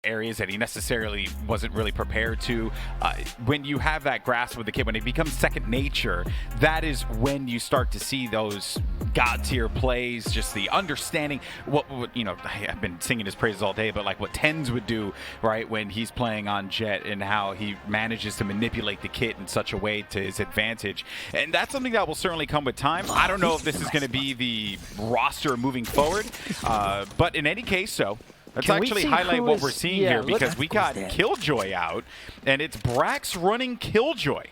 areas that he necessarily wasn't really prepared to. When you have that grasp with the kid, when it becomes second nature, that is when you start to see those god tier plays, just the understanding what you know, I've been singing his praises all day, but like what Tens would do, right, when he's playing on Jett, and how he manages to manipulate the kit in such a way to his advantage. And that's something that will certainly come with time. I don't know if this is going to be the roster moving forward, but in any case, so let's actually highlight what we're seeing here, because we got Killjoy out, and it's Brax running Killjoy.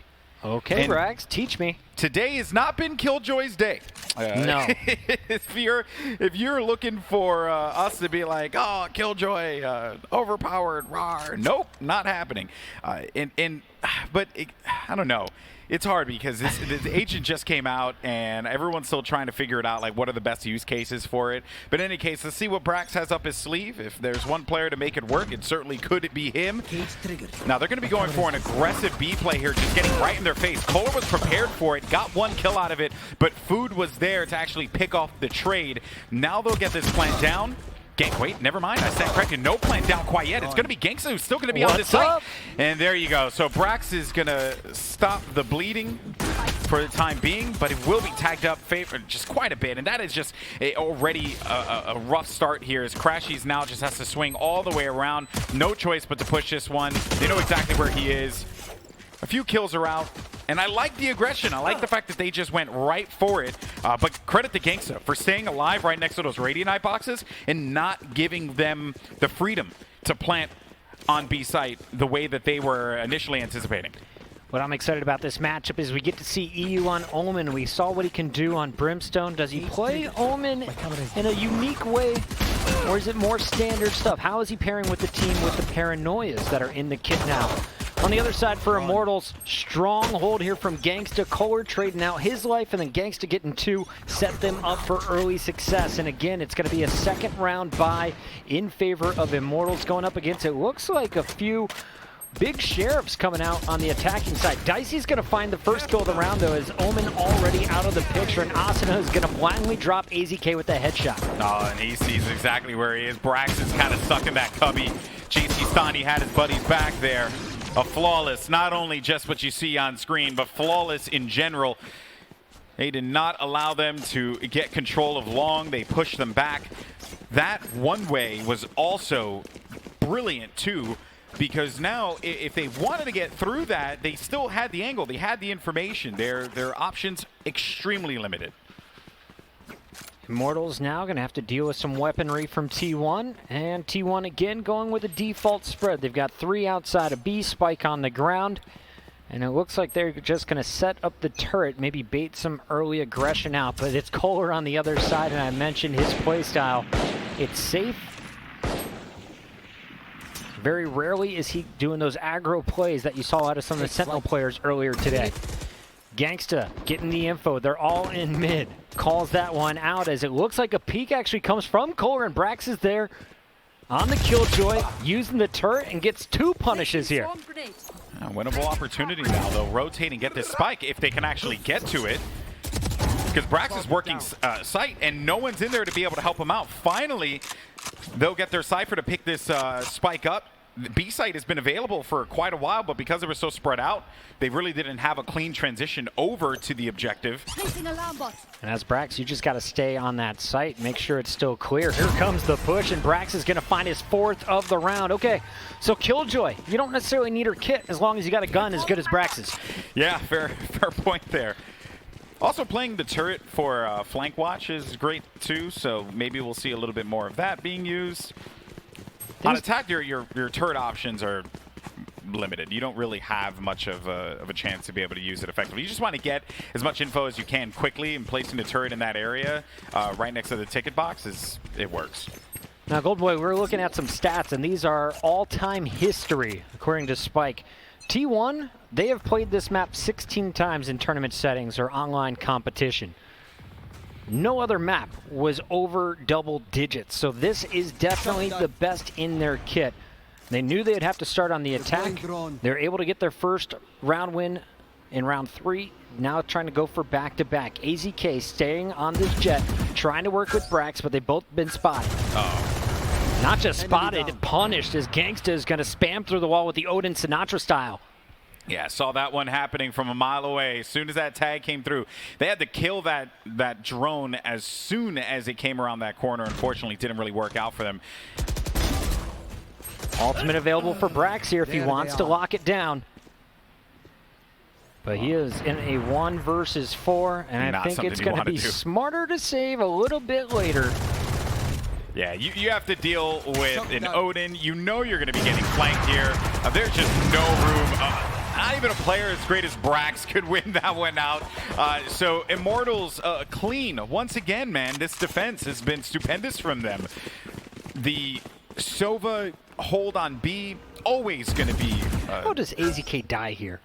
Okay, and Brax, teach me. Today has not been Killjoy's day. No. If you're looking for us to be like, oh, Killjoy, overpowered, rawr, nope, not happening. But I don't know. It's hard because the agent just came out, and everyone's still trying to figure it out, like what are the best use cases for it. But in any case, let's see what Brax has up his sleeve. If there's one player to make it work, it certainly could be him. Now they're going to be going for an aggressive B play here, just getting right in their face. KOLER was prepared for it, got one kill out of it, but Food was there to actually pick off the trade. Now they'll get this plant down. Wait, never mind. I stand corrected. No plant down quite yet. It's going to be Genghsta who's still going to be on this side. And there you go. So Brax is going to stop the bleeding for the time being, but it will be tagged up just quite a bit. And that is just already a rough start here, as crashies now just has to swing all the way around. No choice but to push this one. They know exactly where he is. A few kills are out. And I like the aggression. I like the fact that they just went right for it. But credit to Genghsta for staying alive right next to those Radiant boxes and not giving them the freedom to plant on B site the way that they were initially anticipating. What I'm excited about this matchup is we get to see eeiu on Omen. We saw what he can do on Brimstone. Does he play Omen in a unique way, or is it more standard stuff? How is he pairing with the team with the paranoias that are in the kit now? On the other side for Immortals, strong hold here from Genghsta. KOLER trading out his life, and then Genghsta getting two, set them up for early success. And again, it's going to be a second round bye in favor of Immortals going up against, it looks like, a few big sheriffs coming out on the attacking side. Dicey's going to find the first kill of the round, though, as Omen already out of the picture, and Asuna is going to blindly drop eeiu with the headshot. Oh, and he sees exactly where he is. Brax is kind of stuck in that cubby. jcStani had his buddies back there. A flawless, not only just what you see on screen, but flawless in general. They did not allow them to get control of long. They pushed them back. That one way was also brilliant too, because now if they wanted to get through that, they still had the angle. They had the information. Their options extremely limited. Immortals now going to have to deal with some weaponry from T1, and T1 again going with a default spread. They've got three outside of B, spike on the ground, and it looks like they're just going to set up the turret, maybe bait some early aggression out, but it's KOLER on the other side, and I mentioned his playstyle. It's safe. Very rarely is he doing those aggro plays that you saw out of some of the Sentinel players earlier today. Genghsta getting the info. They're all in mid. Calls that one out, as it looks like a peek actually comes from KOLER, and Brax is there on the Killjoy, using the turret, and gets two punishes here. A winnable opportunity now, though. Rotate and get this spike if they can actually get to it. Because Brax is working site, and no one's in there to be able to help him out. Finally, they'll get their Cypher to pick this spike up. The B site has been available for quite a while, but because it was so spread out, they really didn't have a clean transition over to the objective. And as Brax, you just got to stay on that site, make sure it's still clear. Here comes the push, and Brax is going to find his fourth of the round. Okay, so Killjoy, you don't necessarily need her kit as long as you got a gun as good as Brax's. Yeah, fair point there. Also, playing the turret for flank watch is great too, so maybe we'll see a little bit more of that being used. On attack, your turret options are limited. You don't really have much of a chance to be able to use it effectively. You just want to get as much info as you can quickly, and placing the turret in that area right next to the ticket box, it works. Now, Goldboy, we're looking at some stats, and these are all-time history, according to Spike. T1, they have played this map 16 times in tournament settings or online competition. No other map was over double digits, so this is definitely the best in their kit. They knew they'd have to start on the attack. They're able to get their first round win in round 3. Now trying to go for back-to-back. eeiu staying on this Jett, trying to work with Brax, but they've both been spotted. Oh. Not just spotted, punished as Genghsta is going to spam through the wall with the Odin Sinatra style. Yeah, saw that one happening from a mile away. As soon as that tag came through, they had to kill that drone as soon as it came around that corner. Unfortunately, it didn't really work out for them. Ultimate available for Brax here if he wants to lock it down. But he is in a 1 versus 4, and I think it's going to be smarter to save a little bit later. Yeah, you have to deal with an Odin. You know you're going to be getting flanked here. There's just no room. Not even a player as great as Brax could win that one out. So Immortals clean. Once again, man, this defense has been stupendous from them. The Sova hold on B, always going to be... How does eeiu die here?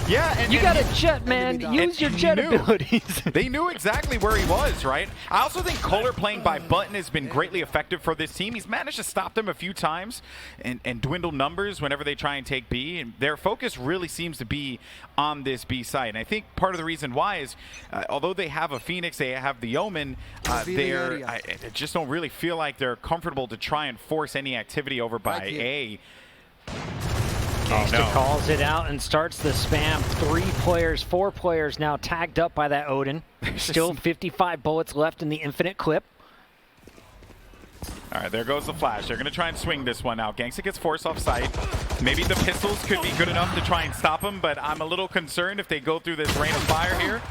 Yeah, and you got a Jett, man. Use your Jett abilities. They knew exactly where he was, right? I also think KOLER playing by button has been greatly effective for this team. He's managed to stop them a few times and dwindle numbers whenever they try and take B. And their focus really seems to be on this B side. And I think part of the reason why is, although they have a Phoenix, they have the Omen, I just don't really feel like they're comfortable to try and force any activity over by A. Genghsta calls it out and starts the spam. 3 players, 4 players now tagged up by that Odin. Still 55 bullets left in the infinite clip. All right, there goes the flash. They're going to try and swing this one out. Genghsta gets forced off site. Maybe the pistols could be good enough to try and stop him, but I'm a little concerned if they go through this rain of fire here.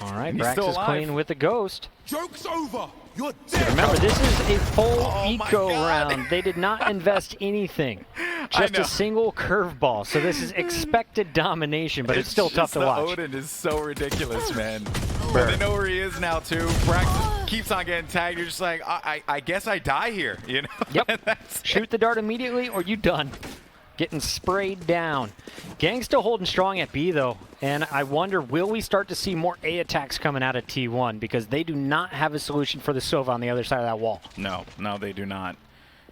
All right, Brax is playing with the ghost. Joke's over. You're dead. Remember, this is a full eco round. They did not invest anything. Just a single curveball. So this is expected domination, but it's still tough to watch. Odin is so ridiculous, man. But they know where he is now, too. Brax keeps on getting tagged. You're just like, I guess I die here, you know? Yep. Shoot the dart immediately or you done. Getting sprayed down. Genghsta holding strong at B, though. And I wonder, will we start to see more A attacks coming out of T1? Because they do not have a solution for the Sova on the other side of that wall. No, they do not.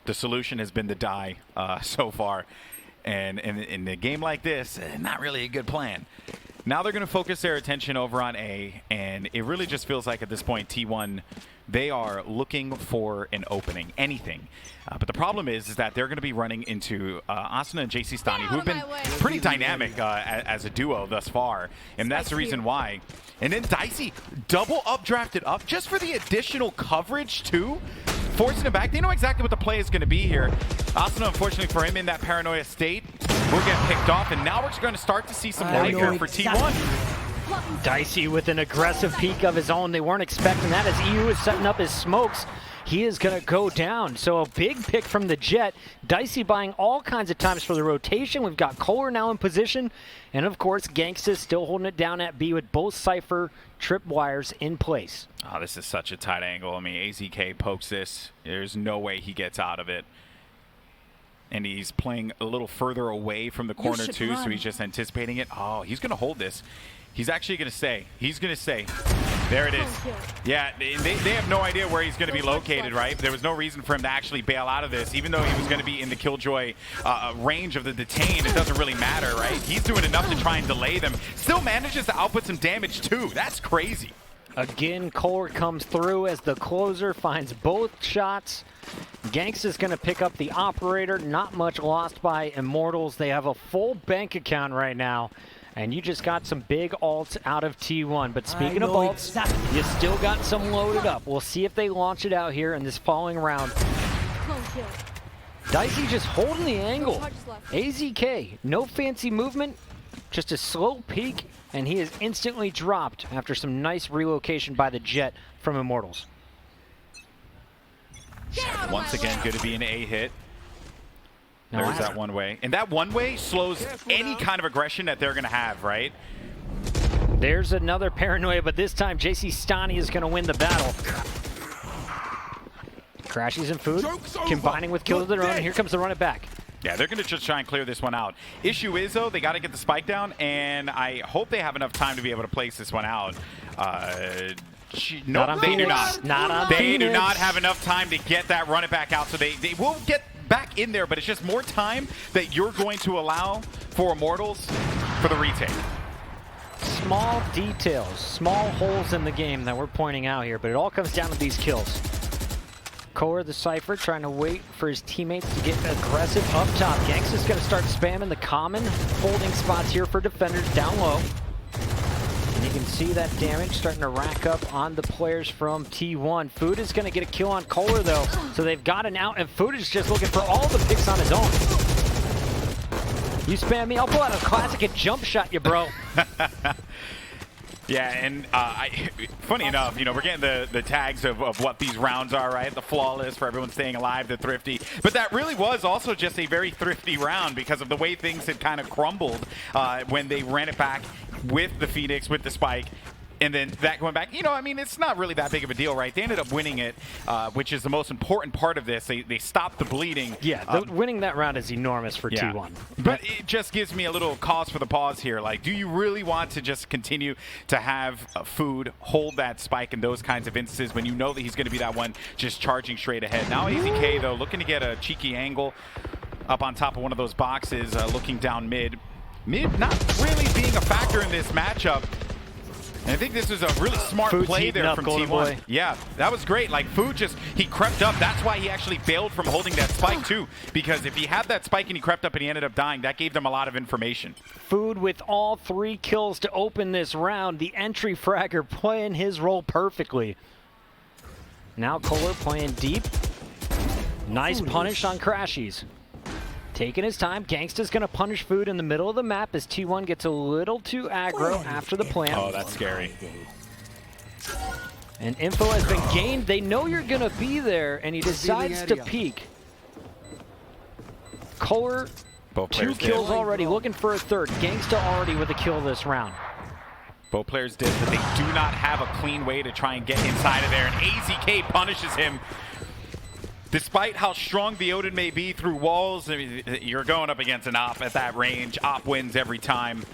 The solution has been to die so far. And in a game like this, not really a good plan. Now they're going to focus their attention over on A. And it really just feels like at this point, T1, they are looking for an opening, anything. But the problem is that they're going to be running into Asuna and jcStani, who have been pretty dynamic as a duo thus far. And that's the reason why. And then Dicey double updrafted up just for the additional coverage, too. Forcing him back. They know exactly what the play is going to be here. Asuna, unfortunately for him, in that paranoia state, will get picked off. And now we're going to start to see some light here for T1. Dicey with an aggressive peek of his own. They weren't expecting that as eeiu is setting up his smokes. He is going to go down. So a big pick from the Jett. Dicey buying all kinds of times for the rotation. We've got KOLER now in position. And of course, Genghsta still holding it down at B with both Cypher tripwires in place. Oh, this is such a tight angle. I mean, eeiu pokes this. There's no way he gets out of it. And he's playing a little further away from the corner too, so he's just anticipating it. Oh, he's going to hold this. He's actually going to stay. He's going to stay. There it is. Yeah, they have no idea where he's going to be located, right? There was no reason for him to actually bail out of this. Even though he was going to be in the Killjoy range of the detain, it doesn't really matter, right? He's doing enough to try and delay them. Still manages to output some damage, too. That's crazy. Again, KOLER comes through as the closer finds both shots. Genghsta's going to pick up the operator. Not much lost by Immortals. They have a full bank account right now. And you just got some big ults out of T1. But speaking of ults, you still got some loaded up. We'll see if they launch it out here in this following round. Dicey just holding the angle. eeiu, no fancy movement, just a slow peek, and he is instantly dropped after some nice relocation by the Jett from Immortals. Once again, going to be an A hit. There's that one way. And that one way slows any kind of aggression that they're going to have, right? There's another paranoia, but this time jcStani is going to win the battle. Crashies and food, combining with kills of their own, and here comes the run it back. Yeah, they're going to just try and clear this one out. Issue is, though, they got to get the spike down, and I hope they have enough time to be able to place this one out. No, they do not. They do not have enough time to get that run it back out, so they will get back in there, but it's just more time that you're going to allow for Immortals for the retake. Small details, small holes in the game that we're pointing out here, but it all comes down to these kills. KOLER, the Cypher, trying to wait for his teammates to get aggressive up top. Genghsta's going to start spamming the common holding spots here for defenders down low. And you can see that damage starting to rack up on the players from T1. Food is going to get a kill on KOLER, though, so they've got an out, and Food is just looking for all the picks on his own. You spam me, I'll pull out a classic and jump shot you, bro. Yeah, and funny enough, you know, we're getting the tags of what these rounds are, right? The flawless for everyone staying alive, the thrifty. But that really was also just a very thrifty round because of the way things had kind of crumbled when they ran it back with the Phoenix, with the spike. And then that going back, you know, I mean, it's not really that big of a deal, right? They ended up winning it, which is the most important part of this. They stopped the bleeding. Yeah, winning that round is enormous for T1. But it just gives me a little cause for the pause here. Like, do you really want to just continue to have Food hold that spike in those kinds of instances when you know that he's going to be that one just charging straight ahead? Now eeiu, though, looking to get a cheeky angle up on top of one of those boxes, looking down mid. Mid not really being a factor in this matchup. And I think this was a really smart play there from T1. Yeah, that was great. Like, Food just, he crept up. That's why he actually bailed from holding that spike, too. Because if he had that spike and he crept up and he ended up dying, that gave them a lot of information. Food with all 3 kills to open this round. The entry fragger playing his role perfectly. Now KOLER playing deep. Nice punish on crashies. Taking his time. Genghsta's going to punish Food in the middle of the map as T1 gets a little too aggro after the plant. Oh, that's scary. And info has been gained. They know you're going to be there, and he decides to peek. KOLER, 2 kills already, looking for a third. Genghsta already with a kill this round. Both players did, but they do not have a clean way to try and get inside of there, and eeiu punishes him. Despite how strong the Odin may be through walls, I mean, you're going up against an op at that range. Op wins every time.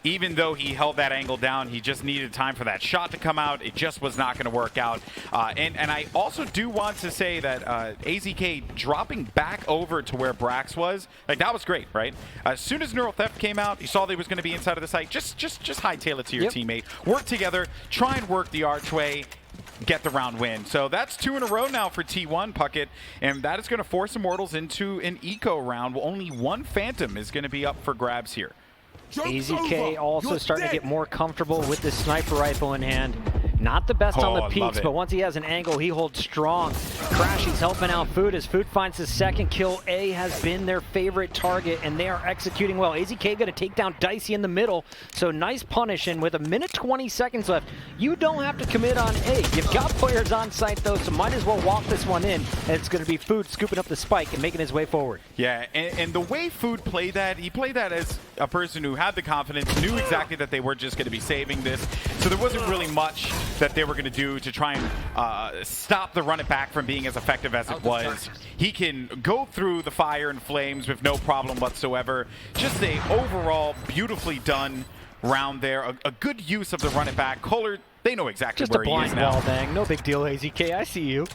Even though he held that angle down, he just needed time for that shot to come out. It just was not going to work out. And I also do want to say that eeiu dropping back over to where Brax was, like, that was great, right? As soon as Neural Theft came out, you saw they was going to be inside of the site. Just hightail it to your teammate. Work together. Try and work the archway. Get the round win. So that's 2 in a row now for T1, Puckett, and that is going to force Immortals into an eco round. Well, only 1 Phantom is going to be up for grabs here. eeiu also starting to get more comfortable with this sniper rifle in hand. Not the best on the peaks, but once he has an angle, he holds strong. crashies helping out Food as Food finds his 2nd kill. A has been their favorite target, and they are executing well. eeiu going to take down Dicey in the middle, so nice punish, and with 1:20 seconds left, you don't have to commit on A. You've got players on site, though, so might as well walk this one in, and it's going to be Food scooping up the spike and making his way forward. Yeah, and the way Food played that, he played that as a person who had the confidence, knew exactly that they were just going to be saving this, so there wasn't really much that they were going to do to try and stop the run it back from being as effective as it was. He can go through the fire and flames with no problem whatsoever. Just a overall beautifully done round there. A good use of the run it back. KOLER, they know exactly where he is now. Just a blind wall bang. No big deal, eeiu. I see you.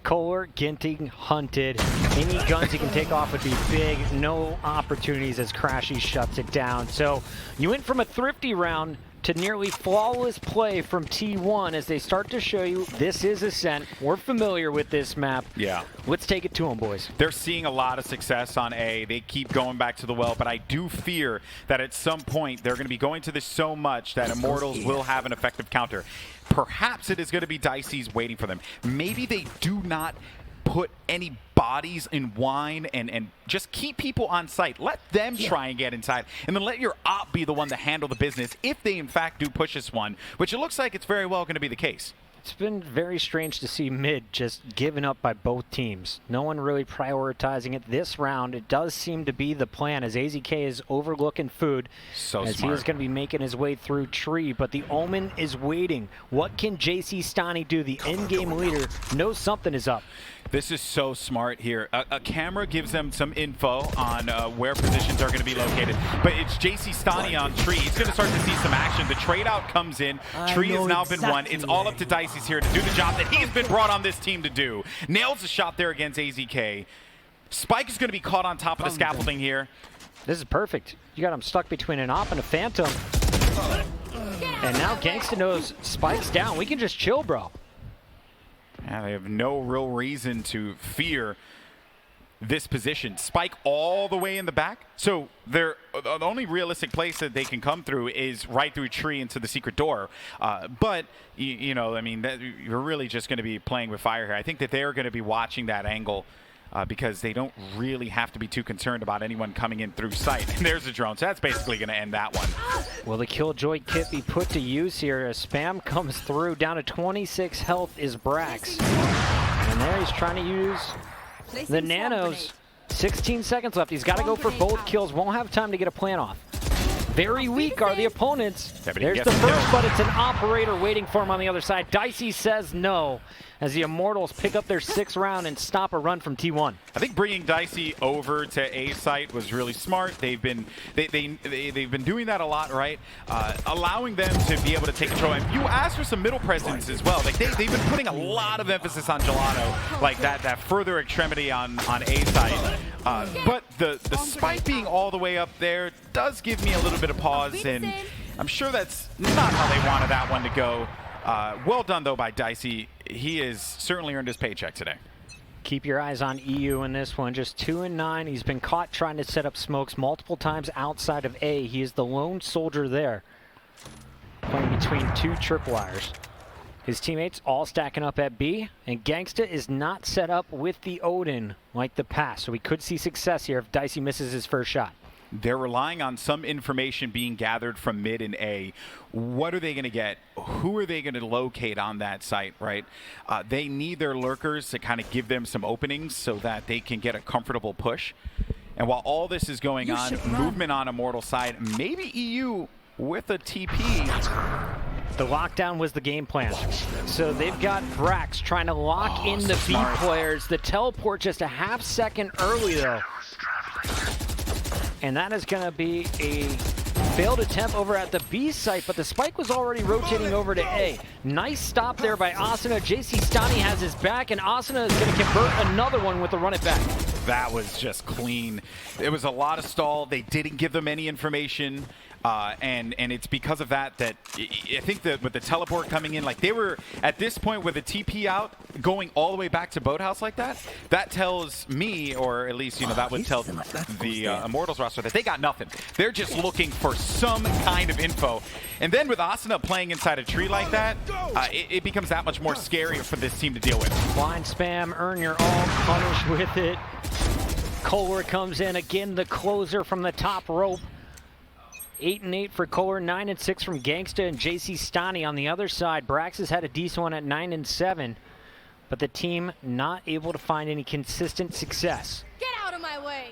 KOLER getting hunted. Any guns he can take off would be big. No opportunities as crashies shuts it down. So you went from a thrifty round to nearly flawless play from T1 as they start to show you this is Ascent. We're familiar with this map. Yeah. Let's take it to them, boys. They're seeing a lot of success on A. They keep going back to the well, but I do fear that at some point they're going to be going to this so much that Immortals will have an effective counter. Perhaps it is going to be Dicey's waiting for them. Maybe they do not put any bodies in wine and just keep people on site. Let them try and get inside, and then let your op be the one to handle the business if they in fact do push this one, which it looks like it's very well going to be the case. It's been very strange to see mid just given up by both teams. No one really prioritizing it this round. It does seem to be the plan as eeiu is overlooking Food. So as smart. he is going to be making his way through tree, but the Omen is waiting. What can jcStani do? The in-game leader knows something is up. This is so smart here. A camera gives them some info on where positions are going to be located. But it's jcStani on tree. He's going to start to see some action. The trade out comes in. Tree has now been won. It's all up to Dicey's here to do the job that he's been brought on this team to do. Nails the shot there against eeiu. Spike is going to be caught on top of the scaffolding here. This is perfect. You got him stuck between an op and a Phantom. And now Genghsta knows Spike's down. We can just chill, bro. Yeah, they have no real reason to fear this position. Spike all the way in the back. So the only realistic place that they can come through is right through tree into the secret door. But, you know, I mean, you're really just going to be playing with fire here. I think that they're going to be watching that angle because they don't really have to be too concerned about anyone coming in through sight. And there's a drone, so that's basically going to end that one. Will the Killjoy kit be put to use here as spam comes through? Down to 26 health is Brax. And there he's trying to use the nanos. 16 seconds left. He's got to go for both kills. Won't have time to get a plant off. Very weak are the opponents. There's the first, but it's an operator waiting for him on the other side. Dicey says no, as the Immortals pick up their 6th round and stop a run from T1. I think bringing Dicey over to A site was really smart. They've been doing that a lot, right? Allowing them to be able to take control. And you asked for some middle presence as well. Like they've been putting a lot of emphasis on Gelato, like that further extremity on A site. But the spike being all the way up there does give me a little bit of pause, and I'm sure that's not how they wanted that one to go. Well done, though, by Dicey. He has certainly earned his paycheck today. Keep your eyes on eeiu in this one. Just 2 and 9. He's been caught trying to set up smokes multiple times outside of A. He is the lone soldier there, playing between 2 tripwires. His teammates all stacking up at B, and Genghsta is not set up with the Odin like the past, so we could see success here if Dicey misses his first shot. They're relying on some information being gathered from mid and A. What are they going to get? Who are they going to locate on that site, right? They need their lurkers to kind of give them some openings so that they can get a comfortable push. And while all this is going on, movement on Immortal side, maybe eeiu with a TP. The lockdown was the game plan. So they've got Brax trying to lock in the B players. The teleport just a half second early, though. And that is going to be a failed attempt over at the B site, but the spike was already rotating over to A. Nice stop there by Asuna. jcStani has his back, and Asuna is going to convert another one with the run it back. That was just clean. It was a lot of stall. They didn't give them any information. And it's because of that I think that with the teleport coming in, like they were at this point with the TP out, going all the way back to Boathouse like that, that tells me, or at least, you know, that would tell the Immortals roster that they got nothing. They're just looking for some kind of info. And then with Asuna playing inside a tree like that, it becomes that much more scary for this team to deal with. Blind spam, earn your all, punish with it. KOLER comes in again, the closer from the top rope. 8 and 8 for KOLER, 9 and 6 from Genghsta and jcStani on the other side. Brax has had a decent one at 9 and 7, but the team not able to find any consistent success. Get out of my way!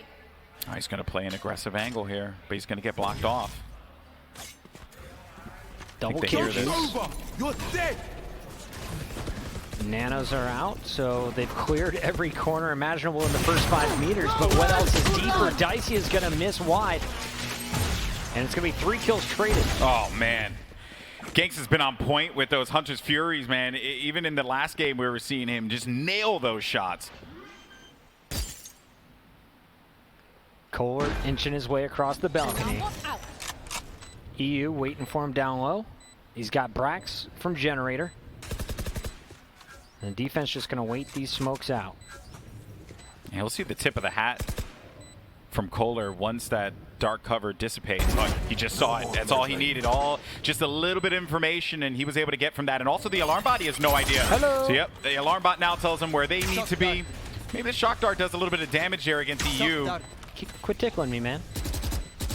Oh, he's going to play an aggressive angle here, but he's going to get blocked off. Double kill. Sova, you're dead! Nanos are out, so they've cleared every corner imaginable in the first 5 meters, but what else is deeper? Dicey is going to miss wide. And it's going to be 3 kills traded. Oh, man. Genghsta's been on point with those Hunter's Furies, man. Even in the last game, we were seeing him just nail those shots. KOLER inching his way across the balcony. eeiu waiting for him down low. He's got Brax from Generator. And the defense just going to wait these smokes out. Yeah, we'll see the tip of the hat from KOLER once that dark cover dissipates. But he just saw it. That's all he needed. Just a little bit of information, and he was able to get from that. And also the alarm bot, he has no idea. Hello. So yep, the alarm bot now tells him where they need to be. Maybe the shock dart does a little bit of damage there against eeiu. Quit tickling me, man.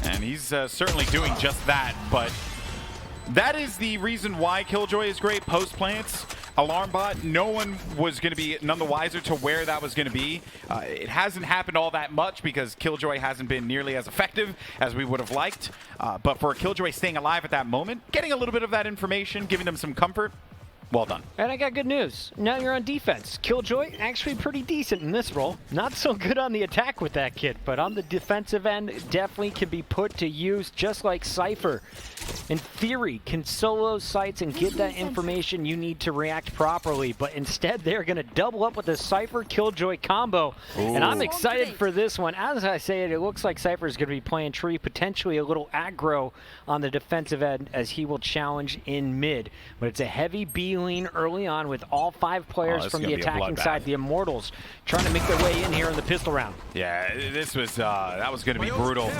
And he's certainly doing just that. But that is the reason why Killjoy is great post plants. Alarm bot, no one was going to be none the wiser to where that was going to be. It hasn't happened all that much because Killjoy hasn't been nearly as effective as we would have liked. But for Killjoy staying alive at that moment, getting a little bit of that information, giving them some comfort, well done. And I got good news. Now you're on defense. Killjoy actually pretty decent in this role. Not so good on the attack with that kit, but on the defensive end, definitely can be put to use just like Cypher. in theory, can solo sites and get that information you need to react properly, but instead they're going to double up with the Cypher Killjoy combo. Ooh. And I'm excited for this one. As I say it looks like Cypher is going to be playing tree, potentially a little aggro on the defensive end as he will challenge in mid. But it's a heavy B lean early on with all 5 players from the attacking side, the Immortals, trying to make their way in here in the pistol round. Yeah, this was that was going to be brutal.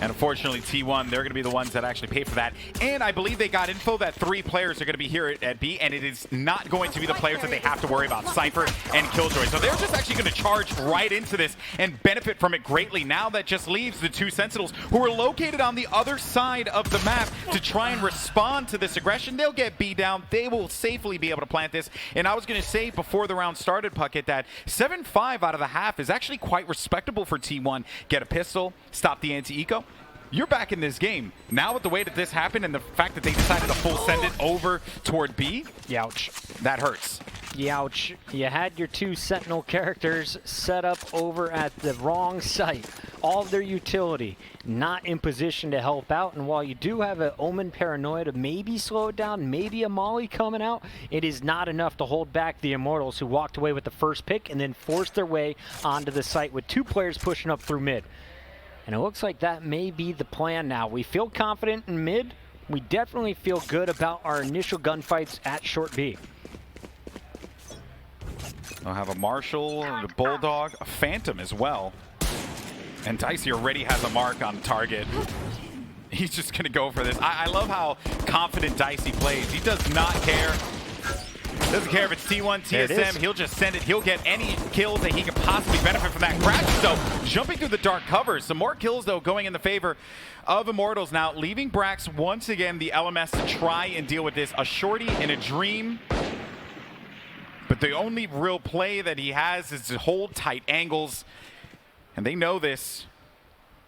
And unfortunately, T1, they're going to be the ones that actually pay for that. And I believe they got info that 3 players are going to be here at B, and it is not going to be the players that they have to worry about, Cypher and Killjoy. So they're just actually going to charge right into this and benefit from it greatly. Now that just leaves the 2 Sentinels who are located on the other side of the map to try and respond to this aggression. They'll get B down. They will safely be able to plant this. And I was going to say before the round started, Puckett, that 7-5 out of the half is actually quite respectable for T1. Get a pistol, stop the anti-eco. You're back in this game. Now with the way that this happened and the fact that they decided to full send it over toward B, youch. That hurts. Youch. You had your 2 Sentinel characters set up over at the wrong site. All of their utility not in position to help out. And while you do have an Omen paranoia to maybe slow it down, maybe a Molly coming out, it is not enough to hold back the Immortals, who walked away with the first pick and then forced their way onto the site with 2 players pushing up through mid. And it looks like that may be the plan now. We feel confident in mid. We definitely feel good about our initial gunfights at short B. They'll have a Marshall, a Bulldog, a Phantom as well. And Dicey already has a mark on target. He's just going to go for this. I love how confident Dicey plays. He does not care. Doesn't care if it's T1, TSM, he'll just send it. He'll get any kills that he can possibly benefit from that. Crashies, though, jumping through the dark covers. Some more kills, though, going in the favor of Immortals now, leaving brax once again the LMS to try and deal with this. A shorty in a dream. But the only real play that he has is to hold tight angles. And they know this.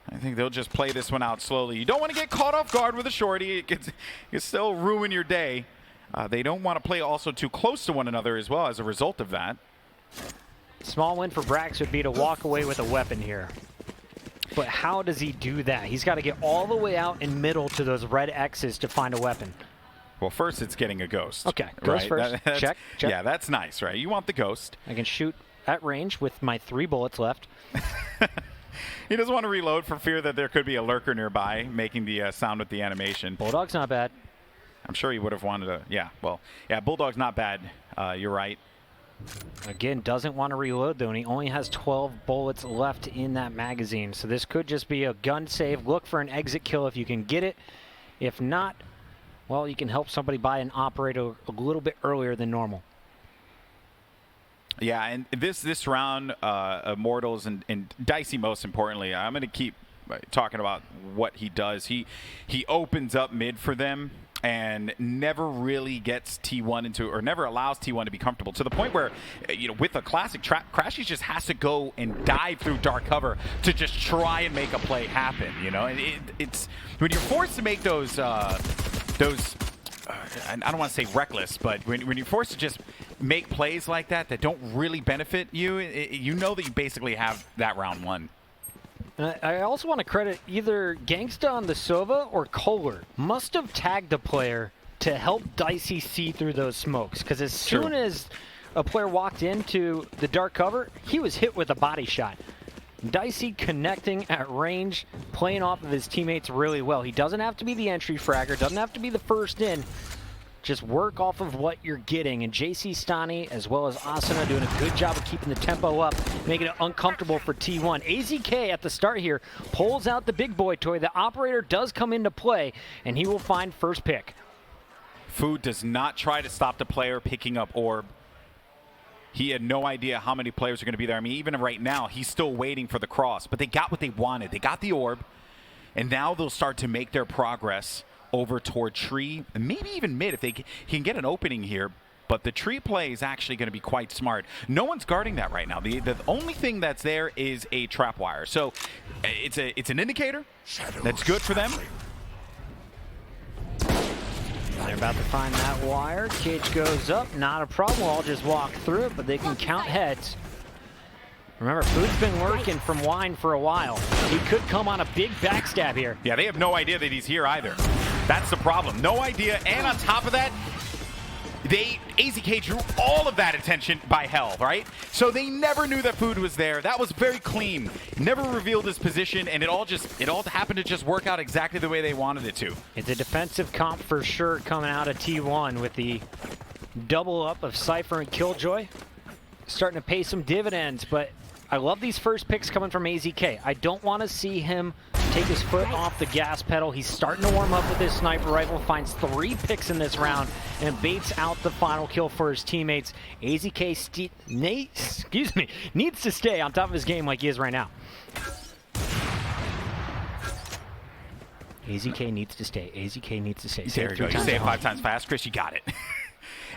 I think they'll just play this one out slowly. You don't want to get caught off guard with a shorty. It can still ruin your day. They don't want to play also too close to one another as well as a result of that. Small win for brax would be to walk away with a weapon here. But how does he do that? He's got to get all the way out in middle to those red X's to find a weapon. Well, first it's getting a ghost. Okay, ghost right? first. Check. Yeah, that's nice, right? You want the ghost. I can shoot at range with my 3 bullets left. He doesn't want to reload for fear that there could be a lurker nearby making the sound with the animation. Bulldog's not bad. I'm sure he would have wanted to, yeah, Bulldog's not bad. You're right. Again, doesn't want to reload, though, and he only has 12 bullets left in that magazine. So this could just be a gun save. Look for an exit kill if you can get it. If not, well, you can help somebody buy an operator a little bit earlier than normal. Yeah, and this round, Immortals and Dicey most importantly, I'm going to keep talking about what he does. He opens up mid for them and never really gets T1 into, or never allows T1 to be comfortable, to the point where, you know, with a classic trap, crashies just has to go and dive through dark cover to just try and make a play happen, you know? And it's when you're forced to make those I don't want to say reckless, but when you're forced to just make plays like that don't really benefit you, you know that you basically have that round won. I also want to credit either Genghsta on the Sova or KOLER. Must have tagged a player to help Dicey see through those smokes, because as soon as a player walked into the dark cover, he was hit with a body shot. Dicey connecting at range, playing off of his teammates really well. He doesn't have to be the entry fragger, doesn't have to be the first in. Just work off of what you're getting. And jcStani, as well as Asuna, doing a good job of keeping the tempo up, making it uncomfortable for T1. AZK at the start here pulls out the big boy toy. The operator does come into play, and he will find first pick. Food does not try to stop the player picking up orb. He had no idea how many players are going to be there. I mean, even right now, he's still waiting for the cross. But they got what they wanted. They got the orb, and now they'll start to make their progress over toward tree, and maybe even mid if they can get an opening here. But the tree play is actually going to be quite smart. No one's guarding that right now. The only thing that's there is a trap wire. So it's an indicator that's good for them. They're about to find that wire. Cage goes up. Not a problem. I'll just walk through it, but they can count heads. Remember, Food's been lurking from Wine for a while. He could come on a big backstab here. Yeah, they have no idea that he's here either. That's the problem. No idea. And on top of that, AZK drew all of that attention by Hell, right? So they never knew that food was there. That was very clean. Never revealed his position, and it all happened to just work out exactly the way they wanted it to. It's a defensive comp for sure coming out of T1 with the double up of Cypher and Killjoy. Starting to pay some dividends, but I love these first picks coming from AZK. I don't want to see him take his foot off the gas pedal. He's starting to warm up with his sniper rifle, finds 3 picks in this round, and baits out the final kill for his teammates. AZK needs to stay on top of his game like he is right now. AZK needs to stay. AZK needs to stay. There you go. You say it 5 times fast, Chris. You got it.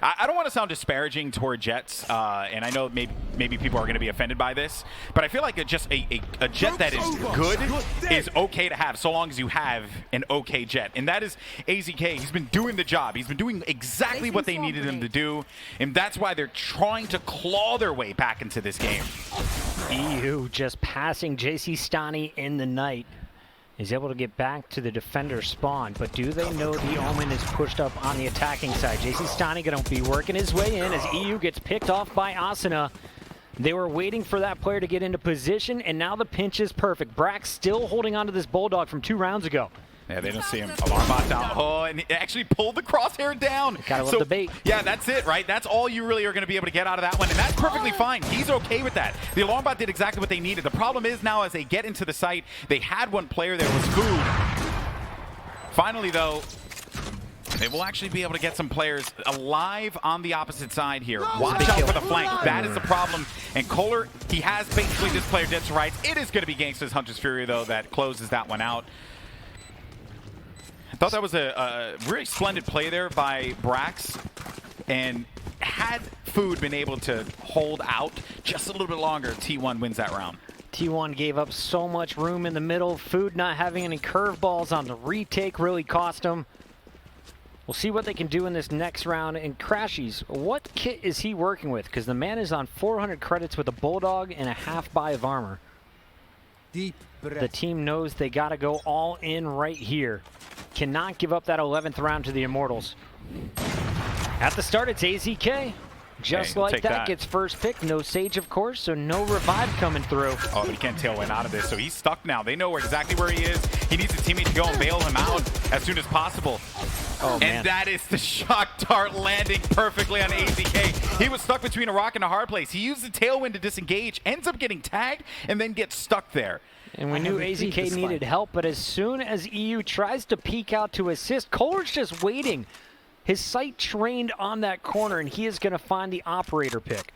I don't want to sound disparaging toward Jetts, and I know maybe people are going to be offended by this, but I feel like a Jett that is good is okay to have, so long as you have an okay Jett. And that is AZK. He's been doing the job. He's been doing exactly what they needed him to do, and that's why they're trying to claw their way back into this game. eeiu just passing jcStani in the night. Is able to get back to the defender spawn, but do they know the Omen is pushed up on the attacking side? jcStani going to be working his way in as eeiu gets picked off by Asuna. They were waiting for that player to get into position, and now the pinch is perfect. Brax still holding on to this Bulldog from 2 rounds ago. Yeah, they don't see him. Alarm bot down. Oh, and he actually pulled the crosshair down. Gotta love the bait. Yeah, that's it, right? That's all you really are going to be able to get out of that one, and that's perfectly fine. He's okay with that. The alarm bot did exactly what they needed. The problem is now as they get into the site, they had one player there was food. Finally, though, they will actually be able to get some players alive on the opposite side here. Watch out for the flank. That is the problem. And KOLER, he has basically this player dead to rights. It is going to be Genghsta's Hunter's Fury, though, that closes that one out. I thought that was a really splendid play there by Brax, and had food been able to hold out just a little bit longer, T1 wins that round. T1 gave up so much room in the middle. Food not having any curveballs on the retake really cost him. We'll see what they can do in this next round. And crashies, what kit is he working with? Because the man is on 400 credits with a Bulldog and a half buy of armor. Deep breath. The team knows they got to go all in right here. Cannot give up that 11th round to the Immortals. At the start, it's AZK. Just like that, gets first pick. No Sage, of course, so no revive coming through. Oh, but he can't tailwind out of this, so he's stuck now. They know exactly where he is. He needs a teammate to go and bail him out as soon as possible. Oh, man. And that is the shock dart landing perfectly on AZK. He was stuck between a rock and a hard place. He used the tailwind to disengage, ends up getting tagged, and then gets stuck there. And we knew AZK needed help, but as soon as eeiu tries to peek out to assist, KOLER's just waiting. His sight trained on that corner, and he is going to find the operator pick.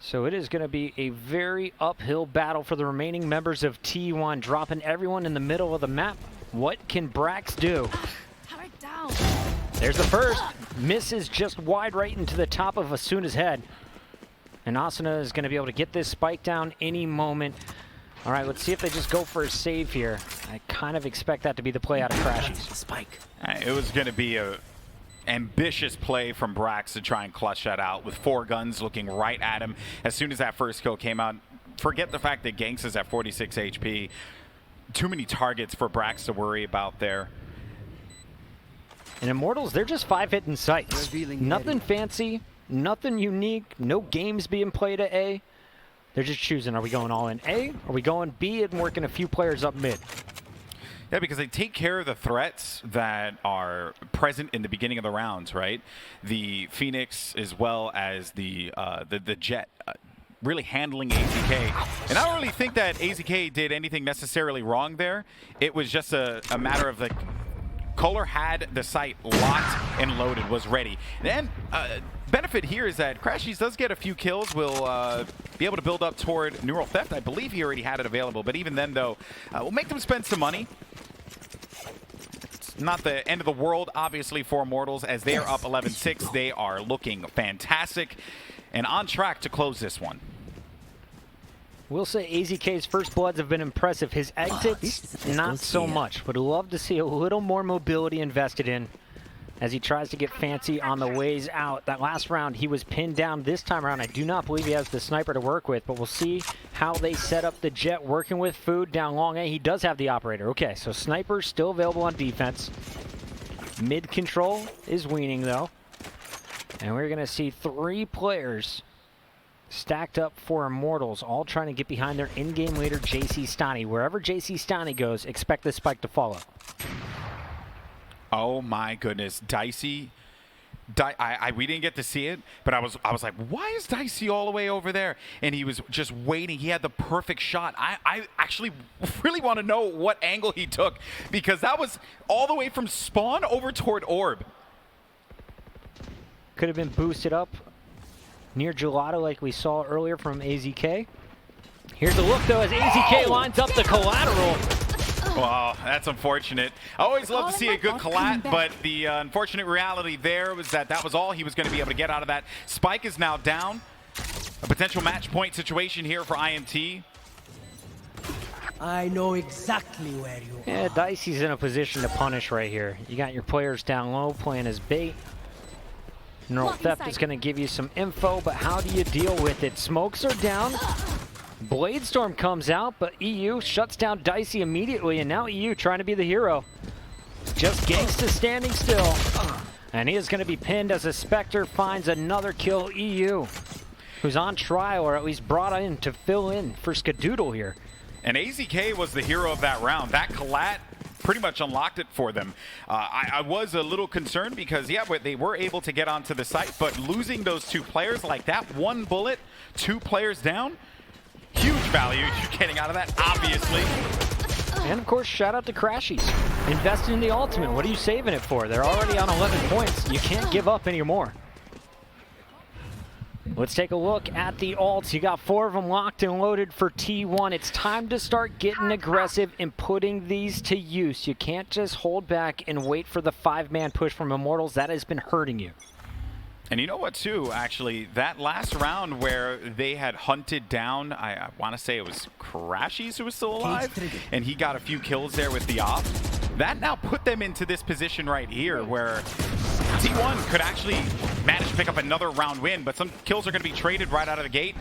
So it is going to be a very uphill battle for the remaining members of T1, dropping everyone in the middle of the map. What can Brax do? There's the first. Misses just wide right into the top of Asuna's head. And Asuna is going to be able to get this spike down any moment. All right, let's see if they just go for a save here. I kind of expect that to be the play out of crashies. Spike. It was going to be a ambitious play from Brax to try and clutch that out with 4 guns looking right at him. As soon as that first kill came out, forget the fact that Genghsta's at 46 HP. Too many targets for Brax to worry about there. And Immortals, they're just 5-hitting sights. Nothing fancy, nothing unique, no games being played at A. They're just choosing, are we going all in A? Are we going B and working a few players up mid? Yeah, because they take care of the threats that are present in the beginning of the rounds, right? The Phoenix as well as the Jett. Really handling AZK. And I don't really think that AZK did anything necessarily wrong there. It was just a matter of like, KOLER had the site locked and loaded, was ready. And benefit here is that crashies does get a few kills, will be able to build up toward neural theft. I believe he already had it available, but even then though, we'll make them spend some money. It's not the end of the world, obviously, for Immortals, as they are up 11-6. They are looking fantastic and on track to close this one. We'll say AZK's first bloods have been impressive. His exits, not so much. Would love to see a little more mobility invested in as he tries to get fancy on the ways out. That last round, he was pinned down. This time around, I do not believe he has the sniper to work with, but we'll see how they set up the Jett working with food down long A. He does have the operator. Okay, so sniper still available on defense. Mid control is weaning, though. And we're going to see 3 players stacked up for Immortals, all trying to get behind their in-game leader, jcStani. Wherever jcStani goes, expect the spike to follow. Oh my goodness, Dicey. We didn't get to see it, but I was like, why is Dicey all the way over there? And he was just waiting. He had the perfect shot. I actually really want to know what angle he took, because that was all the way from spawn over toward orb. Could have been boosted up near Gelato like we saw earlier from AZK. Here's a look though as AZK lines up the collateral. Well, that's unfortunate. I always love to see a good collat, but the unfortunate reality there was that was all he was going to be able to get out of that. Spike is now down. A potential match point situation here for IMT. I know exactly where you are. Yeah, Dicey's in a position to punish right here. You got your players down low playing as bait. Neural Theft is going to give you some info, but how do you deal with it? Smokes are down. Bladestorm comes out, but eeiu shuts down Dicey immediately, and now eeiu trying to be the hero. Just Genghsta standing still. And he is going to be pinned as a Spectre finds another kill. eeiu, who's on trial, or at least brought in to fill in for Skadoodle here. And AZK was the hero of that round. That collat pretty much unlocked it for them. I was a little concerned because, yeah, they were able to get onto the site, but losing those 2 players like that, 1 bullet, 2 players down, huge value you're getting out of that, obviously. And of course, shout out to crashies. Invested in the ultimate. What are you saving it for? They're already on 11 points. You can't give up anymore. Let's take a look at the ults. You got 4 of them locked and loaded for T1. It's time to start getting aggressive and putting these to use. You can't just hold back and wait for the 5-man push from Immortals. That has been hurting you. And you know what, too, actually, that last round where they had hunted down, I want to say it was crashies who was still alive, and he got a few kills there with the op. That now put them into this position right here where T1 could actually manage to pick up another round win, but some kills are going to be traded right out of the gate,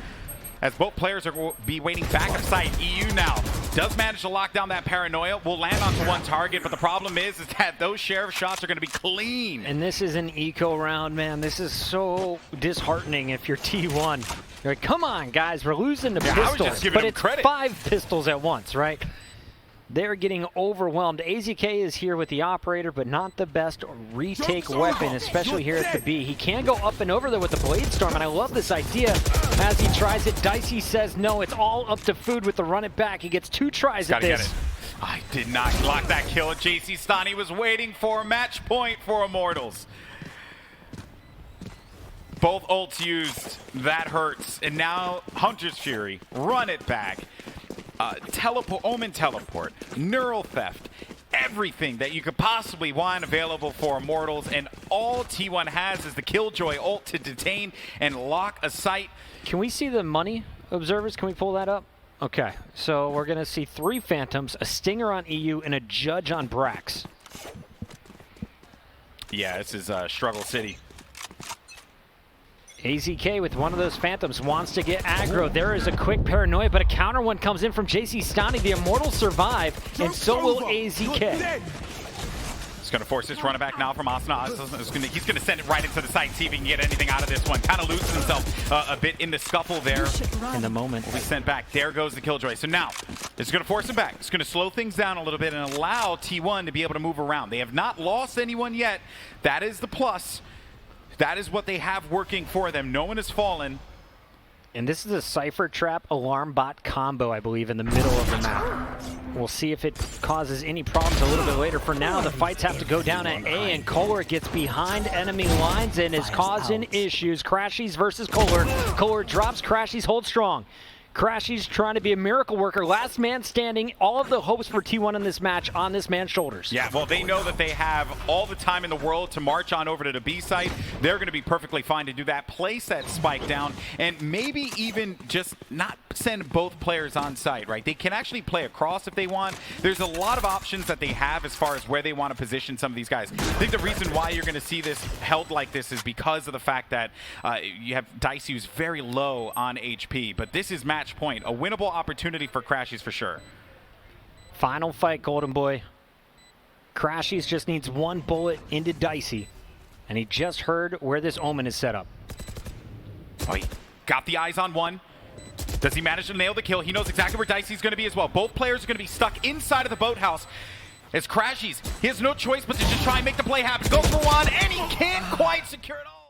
as both players are be waiting back up site. eeiu now does manage to lock down that paranoia, will land onto 1 target, but the problem is that those sheriff shots are going to be clean. And this is an eco round, man. This is so disheartening if you're T1. You're like, come on, guys, we're losing the pistols. But it's credit. 5 pistols at once, right? They're getting overwhelmed. AZK is here with the operator, but not the best retake weapon, especially here at the B. He can go up and over there with the Bladestorm, and I love this idea. As he tries it, Dicey says no. It's all up to food with the run it back. He gets 2 tries at this. I did not lock that kill. jcStani was waiting for a match point for Immortals. Both ults used. That hurts. And now Hunter's Fury. Run it back. Omen teleport, neural theft, everything that you could possibly want available for Immortals, and all T1 has is the Killjoy ult to detain and lock a site. Can we see the money, observers? Can we pull that up? Okay, so we're going to see 3 Phantoms, a Stinger on eeiu, and a Judge on Brax. Yeah, this is Struggle City. AZK with one of those Phantoms wants to get aggro. There is a quick paranoia, but a counter one comes in from jcStani. The Immortals survive, and so will AZK. It's going to force this run back now from Asuna. He's going to send it right into the site, see if he can get anything out of this one. Kind of loses himself a bit in the scuffle there. In the moment. Will be sent back. There goes the Killjoy. So now, it's going to force him back. It's going to slow things down a little bit and allow T1 to be able to move around. They have not lost anyone yet. That is the plus. That is what they have working for them. No one has fallen. And this is a Cypher trap alarm bot combo, I believe, in the middle of the map. We'll see if it causes any problems a little bit later. For now, the fights have to go down at A, and KOLER gets behind enemy lines and is causing issues. Crashies versus KOLER. KOLER drops, crashies hold strong. crashies trying to be a miracle worker. Last man standing. All of the hopes for T1 in this match on this man's shoulders. Yeah, well, they know that they have all the time in the world to march on over to the B site. They're going to be perfectly fine to do that. Place that spike down, and maybe even just not send both players on site, right? They can actually play across if they want. There's a lot of options that they have as far as where they want to position some of these guys. I think the reason why you're going to see this held like this is because of the fact that you have Dicey who's very low on HP, but this is match point. A winnable opportunity for crashies for sure. Final fight, Golden Boy. crashies just needs one bullet into Dicey, and he just heard where this Omen is set up. Oh, he got the eyes on one. Does he manage to nail the kill? He knows exactly where Dicey's going to be as well. Both players are going to be stuck inside of the boathouse. As crashies, he has no choice but to just try and make the play happen. Go for one, and he can't quite secure it all.